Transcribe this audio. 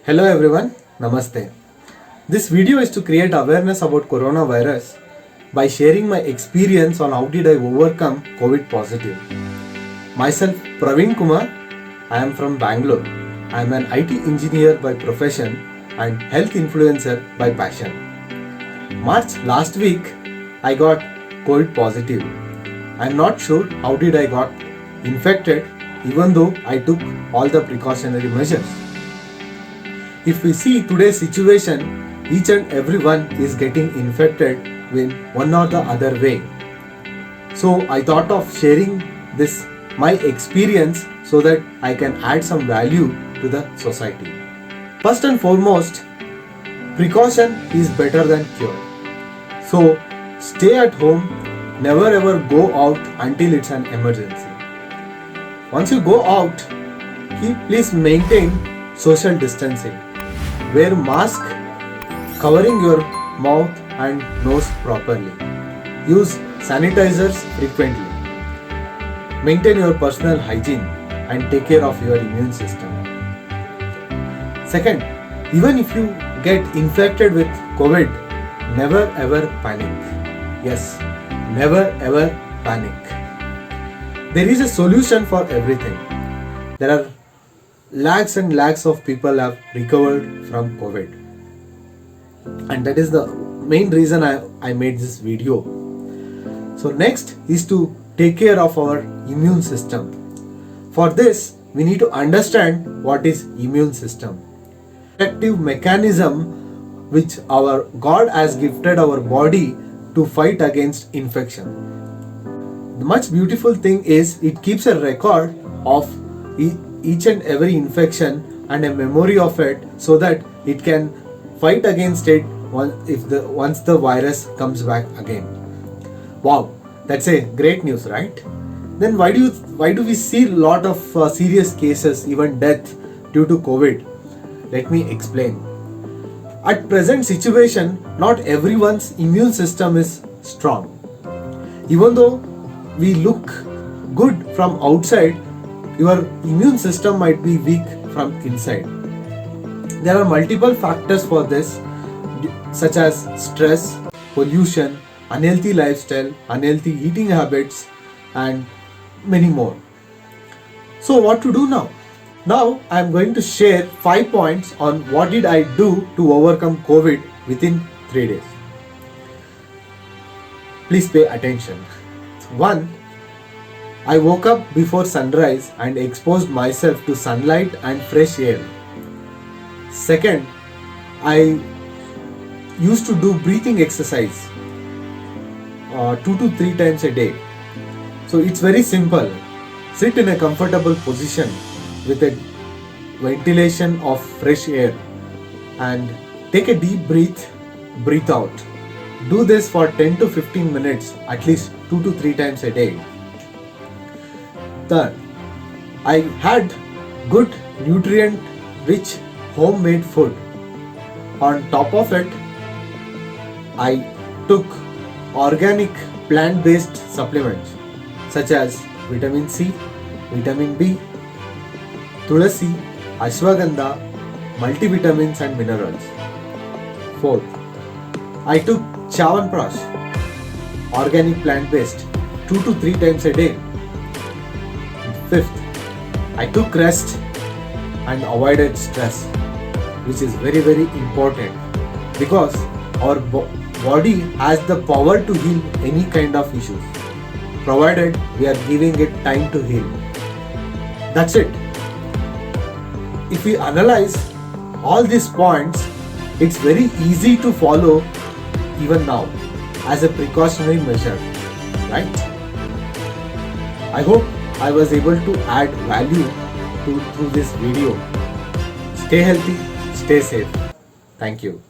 Hello everyone, Namaste. This video is to create awareness about coronavirus by sharing my experience on how did I overcome COVID positive. Myself Praveen Kumar, I am from Bangalore. I am an IT engineer by profession and health influencer by passion. March last week, I got COVID positive. I am not sure how did I got infected even though I took all the precautionary measures. If we see today's situation, each and everyone is getting infected in one or the other way. So I thought of sharing this my experience so that I can add some value to the society. First and foremost, precaution is better than cure. So stay at home, never ever go out until it's an emergency. Once you go out, please maintain social distancing. Wear mask covering your mouth and nose properly. Use sanitizers frequently. Maintain your personal hygiene and take care of your immune system. Second, even if you get infected with COVID, never ever panic. Yes, never ever panic. There is a solution for everything. There are lakhs and lakhs of people have recovered from COVID. And that is the main reason I made this video. So next is to take care of our immune system. For this, we need to understand what is immune system. Protective mechanism which our God has gifted our body to fight against infection. The much beautiful thing is it keeps a record of each and every infection and a memory of it so that it can fight against it once the virus comes back again. Wow, that's a great news, right? Then why do we see a lot of serious cases, even death due to COVID? Let me explain. At present situation, not everyone's immune system is strong. Even though we look good from outside, your immune system might be weak from inside. There are multiple factors for this, such as stress, pollution, unhealthy lifestyle, unhealthy eating habits, and many more. So what to do now? Now I am going to share 5 points on what did I do to overcome COVID within 3 days. Please pay attention. 1. I woke up before sunrise and exposed myself to sunlight and fresh air. Second, I used to do breathing exercise 2 to 3 times a day. So it's very simple. Sit in a comfortable position with a ventilation of fresh air and take a deep breathe out. Do this for 10 to 15 minutes at least 2 to 3 times a day. Third, I had good nutrient-rich homemade food. On top of it, I took organic plant-based supplements such as vitamin C, vitamin B, tulasi, ashwagandha, multivitamins and minerals. Fourth, I took Chyawanprash, organic plant-based, 2 to 3 times a day. Fifth, I took rest and avoided stress, which is very very important because our body has the power to heal any kind of issues, provided we are giving it time to heal. That's it. If we analyze all these points, it's very easy to follow even now as a precautionary measure, right? I hope I was able to add value through this video. Stay healthy, stay safe. Thank you.